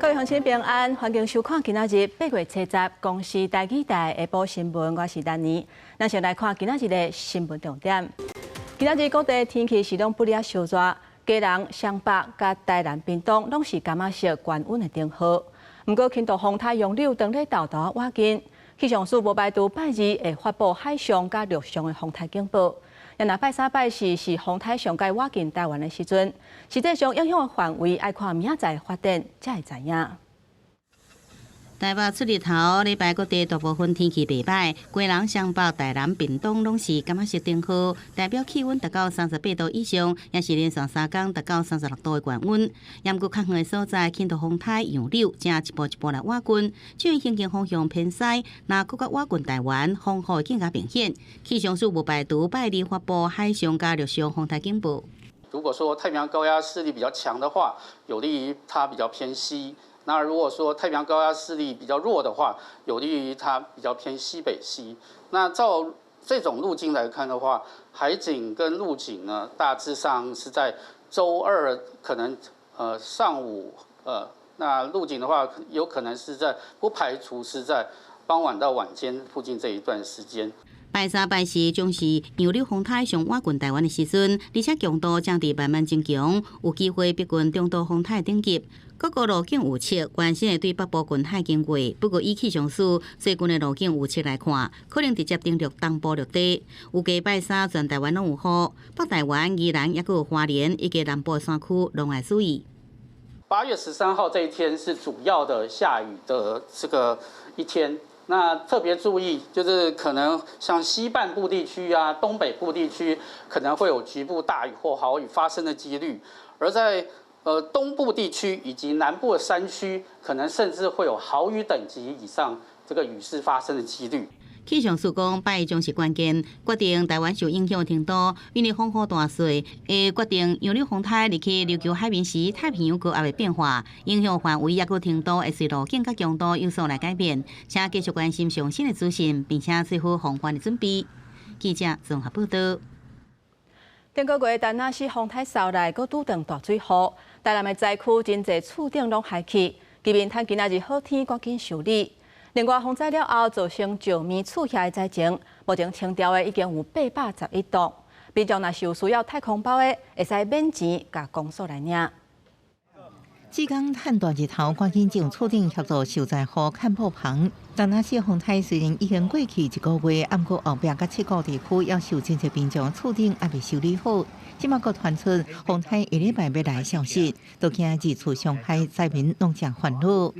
各位乡亲平安，欢迎收看今仔日8月7日公视台语台下晡新闻，我是丹妮。咱先来看今仔日的新闻重点。今仔日各地天气是拢不哩烧热，嘉南、双北、甲台南、屏东拢是感觉色高温的灯号。不过，轻度风台洋流当咧豆豆瓦近，气象署无排除拜二会发布海上甲陆上的风台警报。若拜三拜四是风台上界瓦近台湾的时阵，实际上影响的范围要看明仔载发展才会知影。台北出日头，礼拜各地大部分天气袂歹，嘉南、双北、台南、屏东拢是感觉色灯号，代表气温达到38度以上，也是连续3天达到36度的高温。不过较远的所在，轻度风台洋流正一步一步来瓦近，至于行进方向偏西，若搁较瓦近台湾，风雨会更加明显。气象署无排除拜二发布海上加陆上风台警报。如果说太平洋高压势力比较强的话，有利于它比较偏西。那如果说太平洋高压势力比较弱的话，有利于它比较偏西北西。那照这种路径来看的话，海警跟陆警呢，大致上是在周二可能上午那陆警的话，有可能是在不排除是在傍晚到晚间附近这一段时间。拜三拜四将是洋流风台上瓦近台湾的时阵，而且强度正伫慢慢增强，有机会逼近中度风台顶级。各个路径预测原先会对北部近海经过，不过以气象署最近的路径预测来看，可能直接登陆东部陆地。有计拜三全台湾拢有雨，北台湾、宜兰也有花莲以及南部山区拢爱注意。8月13号这一天是主要的下雨的这个一天。那特别注意，就是可能像西半部地区啊、东北部地区，可能会有局部大雨或豪雨发生的几率；而在东部地区以及南部的山区，可能甚至会有豪雨等级以上这个雨势发生的几率。气象署讲，拜一将是关键，决定台湾受影响的程度。因为风雨大细，会决定洋流风台入去琉球海面时，太平洋高压的变化，影响范围也个程度会随路径甲强度有所来改变。请继续关心上新的资讯，并且做好防范的准备。记者综合报道。顶个月，丹那市风台扫来，阁拄断大水雨，台南的灾区真侪厝顶拢海去，居民趁今仔日好天赶紧修理。另外，风灾了后造成石棉厝遐的灾情，目前清掉的已经有811栋。民众若是有需要太空包的，会使免钱甲公所来领。志刚趁大日头，赶紧从厝顶协助受灾户看破棚。丹那市风台虽然已经过去1个月，不过后壁甲7个地区要受真侪民众厝顶还未修理好。即马阁传出风台下礼拜要来消息，都惊日厝上海灾民拢真烦恼。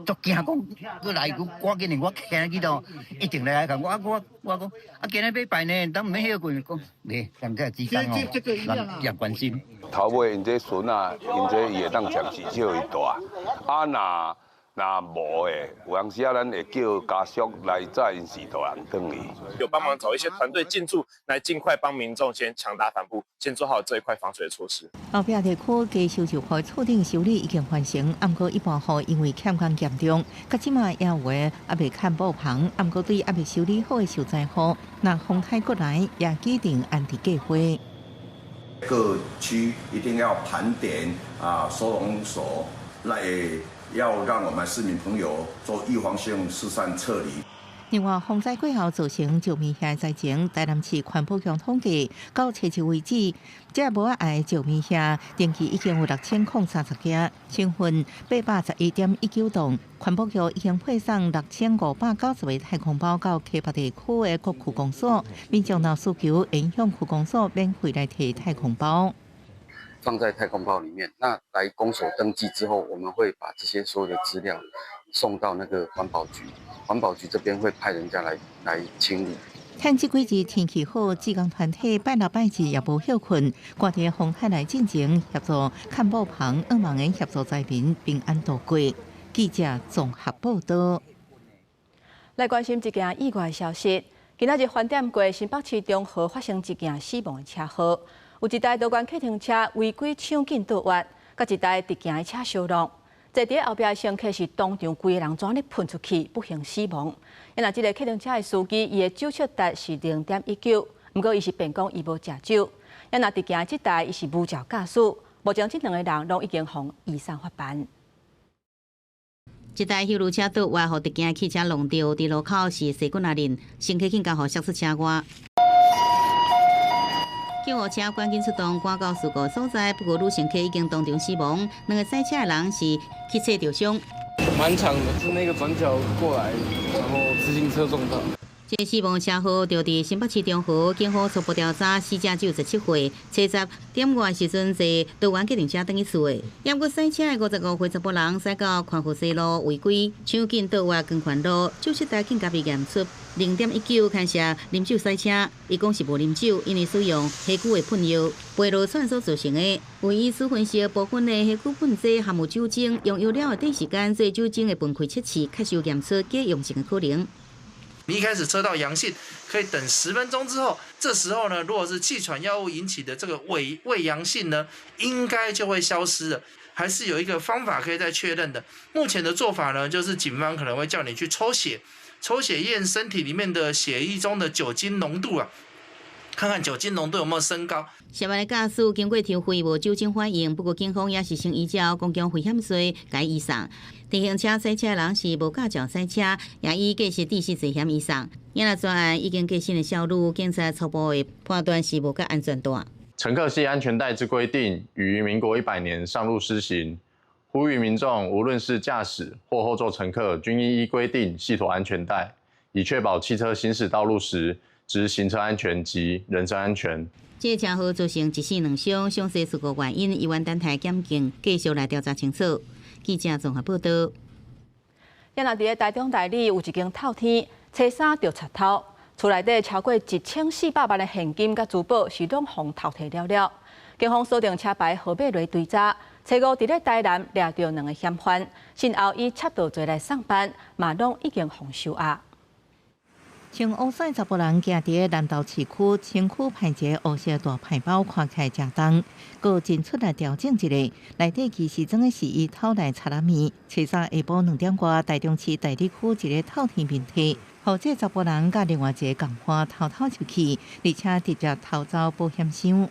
足惊讲，佮来赶紧的，我听去到一定来讲，我讲，今日要办呢，咱唔免迄个讲，咧，人家之间哦，人也关心。头尾因这孙啊，因这伊会当暂时少伊大，那无诶，有当时啊，咱会叫家属来载因是大人转去。有帮忙找一些团队进驻，来尽快帮民众先强打反扑，先做好这一块防水的措施。后壁地区加修旧户厝顶修理已经完成，不过一般户因为欠工严重，到即马也有的还未看补棚，不过对还未修理好的受灾户，若风台过来也制定安置计划。各区一定要盘点收容所来。要让我们市民朋友做预防性疏散撤离。另外，风灾过后造成石棉遐灾情，台南市环保局统计，到7日为止，这无碍石棉遐登记已经有6030件，成分811.19吨。环保局已经配送6590个太空包到溪北地区的各区公所，民众若需求，应向区公所免费来提太空包。放在太空包里面，那来公所登记之后，我们会把这些所有的资料送到那个环保局，环保局这边会派人家来清理。趁这几日天气好，志工团体拜六拜日也无休困，赶伫风台来进行协助看补棚，希望能协助灾民平安度过。记者综合报道。来关心一件意外消息，今仔日饭店过新北市中和发生一件死亡的车祸。有一台多管客停车违规抢进倒弯，甲一台直行的车相撞。坐伫后壁的乘客是当场规个人全咧喷出去，不幸死亡。因若即个客停车的司机，伊的酒测值是0.19，不过伊是辩讲伊无食酒。因若直行的这台伊是无照驾驶。目前这2个人拢已经向移送法办。一台修路车倒歪，互特警汽车弄到，伫路口是细骨仔人，乘客紧甲互刹出车外。救护车赶紧出动，赶到事故所在。不过，女乘客已经当场死亡，两个赛车的人是汽车受伤。蛮长的，是那个转角过来，然后自行车撞到。这死亡车祸就伫新北市中和，警方初步调查，死者只有17岁。7点外时阵，坐倒弯计程车等去厝的。验过赛车的55岁查甫人，驶到宽富西路违规，抢进倒弯光环路，救护台紧甲伊验出0.19，看下啉酒赛车，伊讲是无啉酒，因为使用黑古的喷药，背路窜所造成的。唯一所分析部分的黑古喷剂含有酒精，用药了的短时间，做酒精的分开测试，确实有验出假阳性的可能。你一开始测到阳性，可以等10分钟之后，这时候呢，如果是气喘药物引起的这个伪阳性呢，应该就会消失了。还是有一个方法可以再确认的。目前的做法呢，就是警方可能会叫你去抽血验身体里面的血液中的酒精浓度啊，看看酒精浓度有没有升高。涉案的驾驶经过抽血无酒精反应，不过警方也是先依照公共危险罪改移送。电行车赛车人是无驾照赛车，也以过失致死罪嫌移送。因为专案已经过审的销路，警察初步的判断是无甲安全带。乘客系安全带之规定于民国100年上路施行，呼吁民众无论是驾驶或后座乘客，均应依规定系妥安全带，以确保汽车行驶道路时之行车安全及人身安全。这车祸造成1死2伤，详细事故原因，医院等待检警继续来调查清楚。记者综合报道。也若伫个台中大里有一间透天，车衫着贼偷，厝内底超过1400万的现金甲珠宝是拢互偷摕了了。警方锁定车牌号码雷追查，初五伫咧台南掠到2个嫌犯，先后以窃盗罪来上班，嘛拢已经互收押。穿乌衫查甫人行伫南投市区清区派一个乌色大牌包，看起来正重。佫真出来调整一下，内底其实装的是伊偷来查拉米。初三下晡2点外，台中市大里区一个透天面体，互这查甫人甲另外一个共犯偷就去，而且直接偷走保险箱，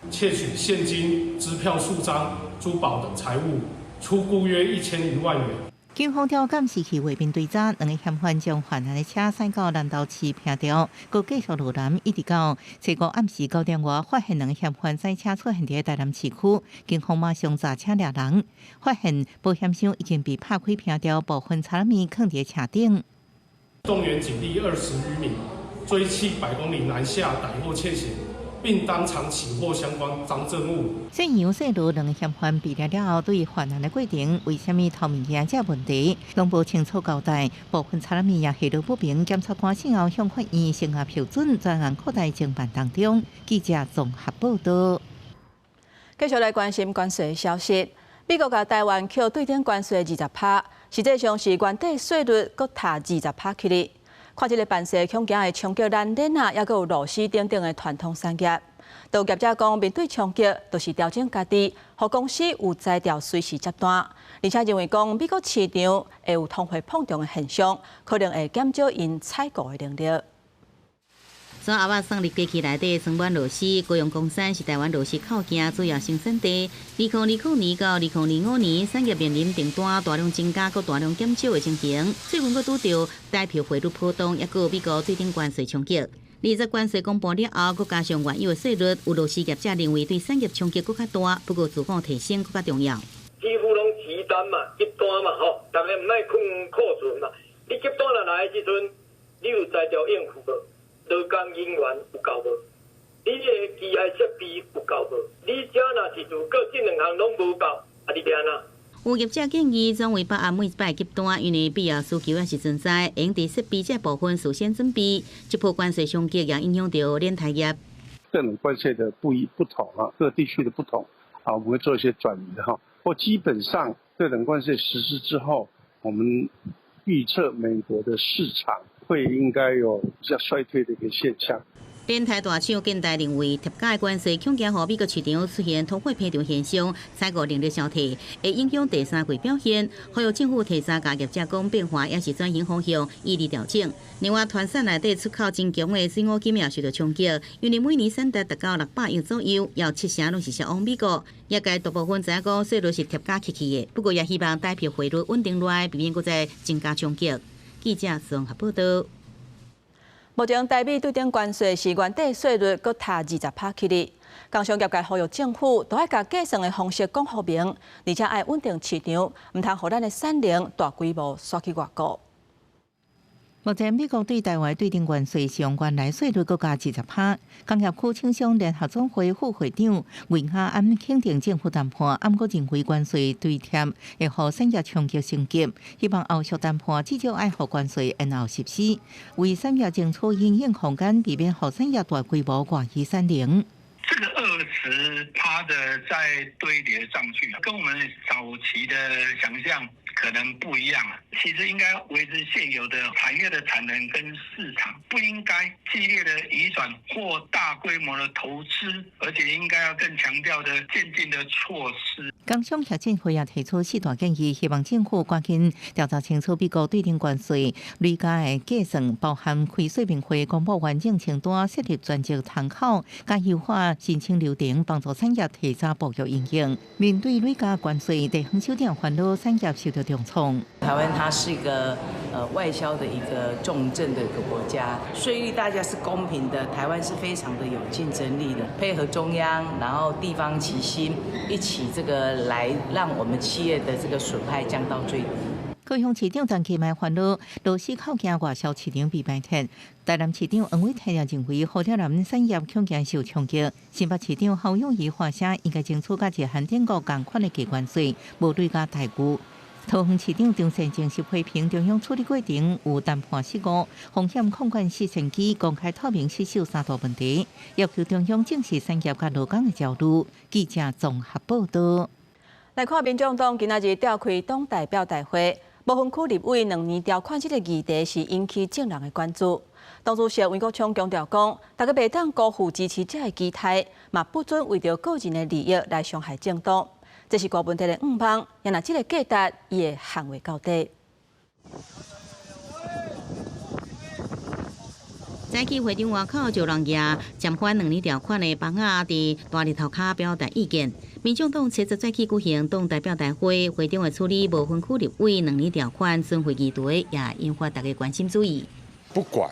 窃取现金、支票数张、珠宝等财物，出估约1001万元。警方调监视器画面追查，2个嫌犯将犯案的车驶到南投市平调，佮继续路南，一直到初五暗时9点外，发现2个嫌犯赛车出现伫台南市区，警方马上查车掠人，发现保险箱已经被拍开平调，部分查拉米放伫车顶。动员警力20余名，追弃100公里南下逮获窃嫌，并当场起获相关赃证物。细杨细路2个嫌犯被抓了后，对于犯案的过程为什么透明件这问题，拢无清楚交代。部分查拉米也下落不明，检察官先后向法院审核批准，专案扩大侦办当中。记者综合报道。继续来关心关税的消息。美国甲台湾扣对等关税20%，实际上是原底税率搁踏20%起哩。看这个办事恐惊会冲击咱链啊，也搁有螺丝等等的传统产业。道业者讲，面对冲击，就是调整家己，互公司有材料随时接单，而且认为讲美国市场会有通货膨胀的现象，可能会减少因采购的能力。昨阿爸送入机器内底双板螺丝，高雄公山是台湾螺丝扣件主要生产地。2020年到2025年，产业面临订单大量增加、佮大量减少的情形。最近佮拄到代票汇率波动，也佮美国对顶关税冲击。20关税公布了后，佮加上原有的税率，有螺丝业者认为对产业冲击佮较大，不过自我提升佮较重要。几乎拢急单嘛，急单嘛吼，大家唔爱困库存嘛。你急单落来的时阵，你有材料应付无？劳工人员有够无？你的机械设备有够无？你遮若是如果这2项拢无够，啊你变哪？有业者建议转为把握每一摆急单，因为必要需求也是存在，用伫设备这部分事先准备。这波关税冲击也影响到连台业。各种关税的不同啊，各地区的不同啊，我们会做一些转移的哈。或基本上各种关税实施之后，我们预测美国的市场会应该有比较衰退的一个现象。联台大厂近代认为，贴假的关系恐惊予美国市场出现通货膨胀现象，采购能力消退，会影响第三季表现。呼吁政府提早甲业者讲变化，也是转型方向，以利调整。另外，团产内底出口真强的水果金也受到冲击，因为每年产值达到600亿左右，要70%拢是销往美国。业界大部分知影讲，税率是贴假起去的，不过也希望代票汇率稳定落来，避免搁再增加冲击。记者综合报道。目前台美对顶关税是原底税率搁踏20%起哩，工商业界呼吁政府都要甲计算的方式讲好明，而且要稳定市场，唔通互咱的产能大规模刷去外国。目前美国对台湾对顶关税是用原来税率搁加20%。工业区厂商联合总会副会长魏夏安肯定政府谈判，暗过认为关税对贴会互产业冲击升级，希望后续谈判至少爱互关税延后实施，为产业争取营运空间，避免互产业大规模外移产能。这个20%的再堆叠上去，跟我们早期的想象可能不一样了。其实应该维持现有的产业的产能跟市场，不应该激烈的移转或大规模的投资，而且应该要更强调的渐进的措施。工商协进会也提出4大建议，希望政府赶紧调查清楚美国对顶关税累加的计算，包含开说明会公布完整清单，设立专职窗口，加优化申请流程，帮助产业提早步入营运。面对累加关税，地方首长烦恼产业受到重创。台湾它是一个外销的一个重镇的一个国家，税率大家是公平的，台湾是非常的有竞争力的，配合中央，然后地方齐心，一起这个来让我们企业的这个损害降到最低。高雄市长陈其迈烦恼，螺丝口径外销市场被卖脱。台南市长黄伟泰也认为，好条南产业恐惊受冲击。新北市长侯友宜话声，应该争取甲日韩电国同款的加关税，无对甲台股。桃园市长张善政是批评中央处理过程有谈判失误，风险控管试验机公开透明失守3大问题，要求中央正视产业甲劳工的焦虑。记者综合报道。来看民众党今仔日召开党代表大会，不分区立委2年条款这个议题是引起众人的关注。党主席袁国昌强调讲，大家袂当辜负支持者的期待，嘛不准为着个人的利益来伤害政党。这是大问题的误判，也若这个价值，伊会捍卫到底。早起会场外口就人野暂缓2年条款的房仔伫大日头骹表达意见。民众党7日早起举行党代表大会，会场的处理无分区立委2年条款准会议题，也引发大家关心注意。不管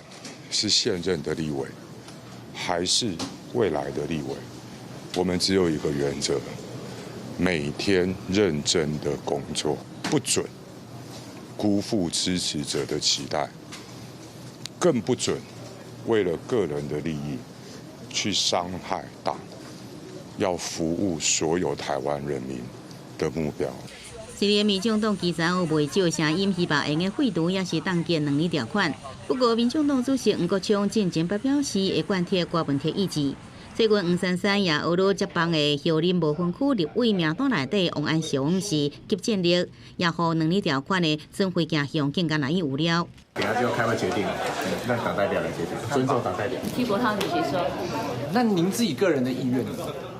是现任的立委，还是未来的立委，我们只有一个原则。每天认真的工作，不准辜负支持者的期待，更不准为了个人的利益去伤害党，要服务所有台湾人民的目标。虽然民众党基层有未少声音，希望用的废除也是冻结2年条款，不过民众党主席黄国昌进前捌表示会贯彻大问题意志。最近黄珊珊也学了接棒的后任无分区立委名单内底王安雄是急战力，也予2年条款的准会行向更加难以有了。等下就要开会决定，让党代表来决定，尊重党代表。替国昌主席说，那您自己个人的意愿，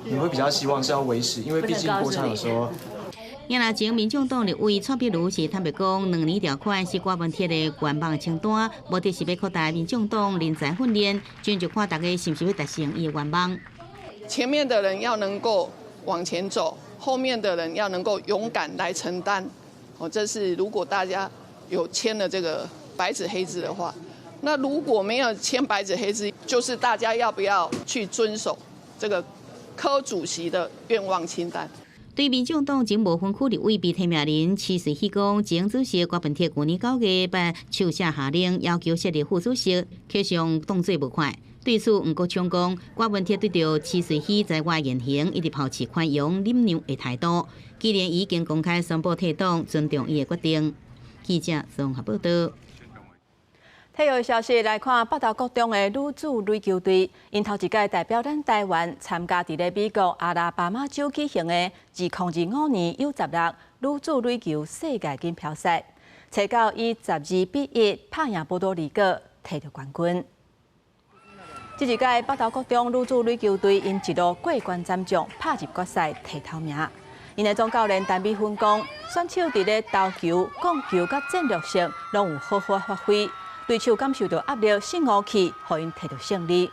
你会比较希望是要维持，因为毕竟国昌有说。也若前民众党立委蔡壁如是坦白讲，2年条款是大问题的愿望清单，目的是要扩大民众党人才训练，就看大家是不是会达成伊的愿望。前面的人要能够往前走，后面的人要能够勇敢来承担。这是如果大家有签了这个白纸黑字的话，那如果没有签白纸黑字，就是大家要不要去遵守这个柯主席的愿望清单。对民众党前无分区立委被提名人齐水喜讲，前主席郭文铁去年9月8手写下令，要求设立副主席，可上动作无快。对此，黄国昌讲，郭文铁对着齐水喜在外言行，一直保持宽容忍让的态度。既然已经公开宣布退党，尊重伊的决定。记者综合报道。体育消息来看，北投国中的女子垒球队，因头一届代表咱台湾参加伫咧美国阿拉巴马州举行的2025年U16女子垒球世界锦标赛，初九以12-1拍赢波多黎各，摕到冠军。这一届北投国中女子垒球队因一路过关斩将，拍入决赛摕头名。因的总教练陈美芬讲，选手伫咧投球、控球甲战略性拢有好好发挥，对手感受到压力，信号起，互因摕到胜利。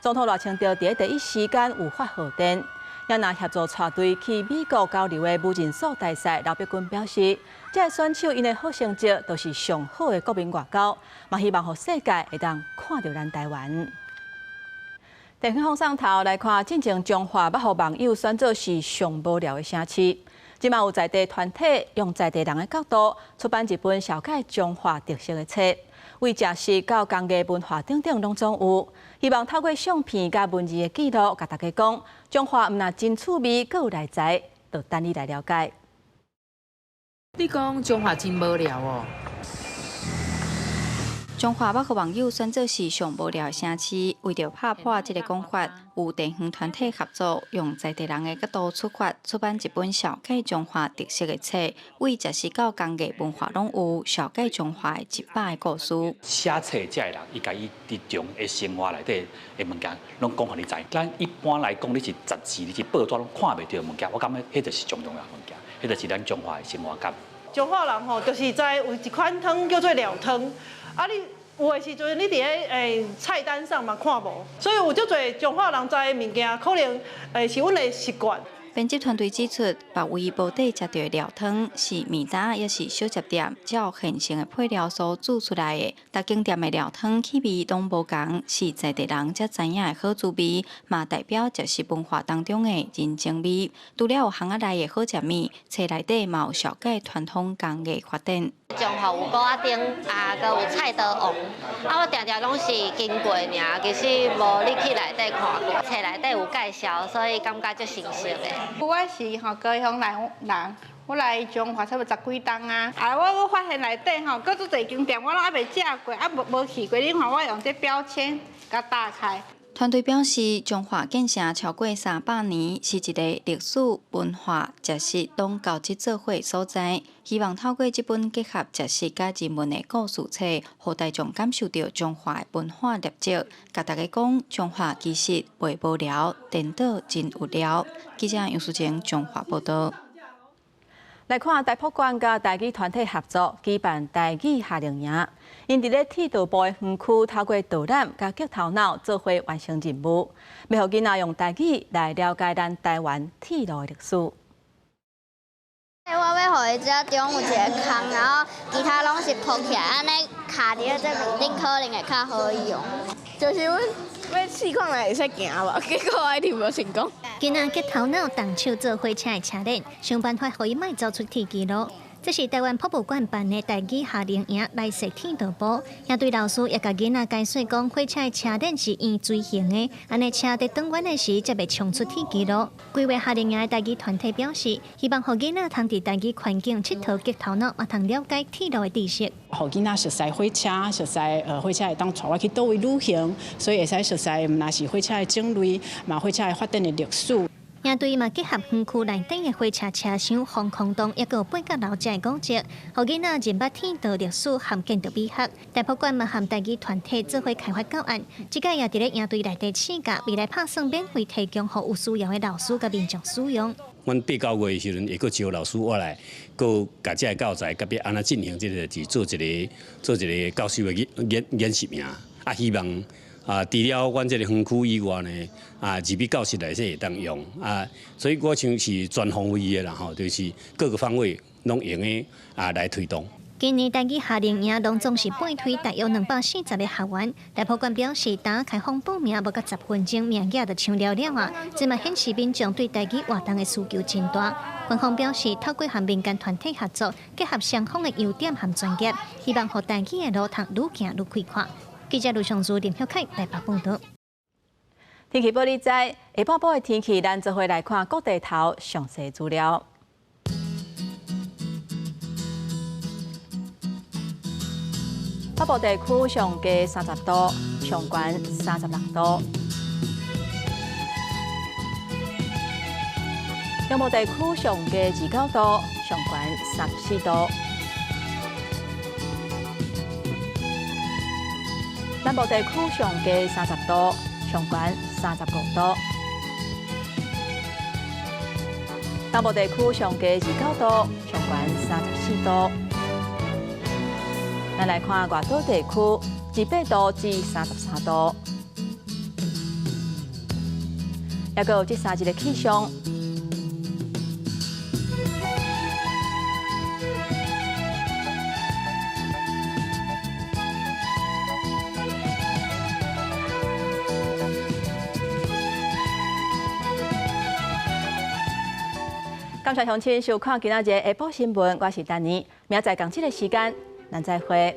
总统赖清德伫第一时间有发贺电，也拿协助带队去美国交流的无尽数大赛。刘碧君表示，这选手因的好成绩都是上好的国民外交，嘛希望互世界会当看到咱台湾。电视风上头来看，进前中华要互网友选做是上无聊的城市。即卖有在地团体用在地人的角度出版一本小解中华特色的册，为食食到工艺文化等等拢总有。希望透过相片甲文字的记录，甲大家讲中华毋但真趣味，阁有内在，就等你来了解。你讲中华真无聊哦。中华要互网友选做是上无聊的城市，为着拍破这个讲法，有地方团体合作，用在地人的角度出发，出版一本小解中华特色的册，为食到工艺文化拢有小解中华的100个故事。写册这人，伊家伊日常的生活内底的物件，拢讲互你知。咱一般来讲，你是杂志、你是报纸拢看袂到的物件，我感觉迄就是上重要的物件，迄就是咱中华的生活感。中华人吼，就是知有一款汤叫做料汤。啊，你有的时阵你伫咧菜单上嘛看无，所以有足侪中华人知的物件，可能是阮的习惯。编辑团队指出，别位煲底食到的料汤是面搭，也是小食店照现成的配料所煮出来的。各间店的料汤气味拢无同，是在地人才知影的好滋味，嘛代表食食文化当中的人情味。除了有巷仔内的好食面，册内底嘛有小解传统工艺发展。中华有锅仔丁，阁有菜刀王，我常常拢是经过尔，其实无你去内底看过，册内底有介绍，所以感觉足新鲜的。我是高雄人，我来中华差不多10几冬啊。我发现内底阁足侪间店，我拢还袂食过，无去过。你看我用这标签甲打开。团队表示，中华建成超过300年，是一个历史、文化、食食拢交织做伙所在。希望透过这本结合食食甲人文的故事册，让大众感受到中华的文化历史。甲大家讲，中华其实袂无聊，颠倒真有聊。记者杨淑晴，中华报道。来看台北馆甲台语团体合作举办台语夏令营，因伫咧铁道部的园区透过导览甲激头脑做伙完成任务，要互囡仔用台语来了解咱台湾铁路的历史。我要互伊遮中有一个空，然后其他拢是铺起来，安尼卡伫咧这面顶可能会较好用。就是阮要试看来会使行无，结果我一直无成功。囡仔激头脑动手做火车的车轮，想办法互伊莫走出铁记录。这是台湾博物馆办的台语夏令营来设铁道部，也对老师也甲囡仔解说讲，火车的车轮是圆锥形的，安尼车在转弯的时才袂冲出铁记录。规划夏令营的台语团体表示，希望互囡仔通伫台语环境佚佗激头脑，也通了解铁路的知识。互囡仔熟悉火车，熟悉火车会当带我去倒位旅行，所以会使熟悉毋但是火车的种类，嘛火车的发展的历史。也对嘛结合园区内底的火车车厢、防空洞，也有8个老者的古迹，互囡仔认捌铁道历史和建筑美学。台博馆嘛和台语团体做伙开发教案，即个也伫咧营队内底试驾，未来拍算免费提供予有需要的老师甲民众使用。阮8、9月的时阵，会阁招老师我来，阁甲这个教材，甲要安怎进行这个，是做一个教授的演习名。希望。除了阮这个园区以外呢，入去教室内底会当用所以我像是全方位的啦吼，就是各个方位拢用的来推动。今年台语夏令营拢总是半推，大约240个学员。台博馆表示，打开放报名无到10分钟，名额就抢了了啊！这嘛显示民众对台语活动的需求真大。官方表示，透过和民间团体合作，结合双方的优点和专业，希望让台语的路通愈行愈开阔。记者卢尚珠、林晓凯台北报道。天气报你知，下晡报的天气，咱做伙来看各地头详细资料。北部地区上低30度，上悬36度；中部地区上低29度，上悬34度。南部地区上低30度，上悬35度。东部地区上低29度，上悬34度。咱来看外岛地区，28度至33度。也有这3日的气象。感谢乡亲收看今仔日下晡新闻，我是丹妮，明仔载同这个时间，咱再会。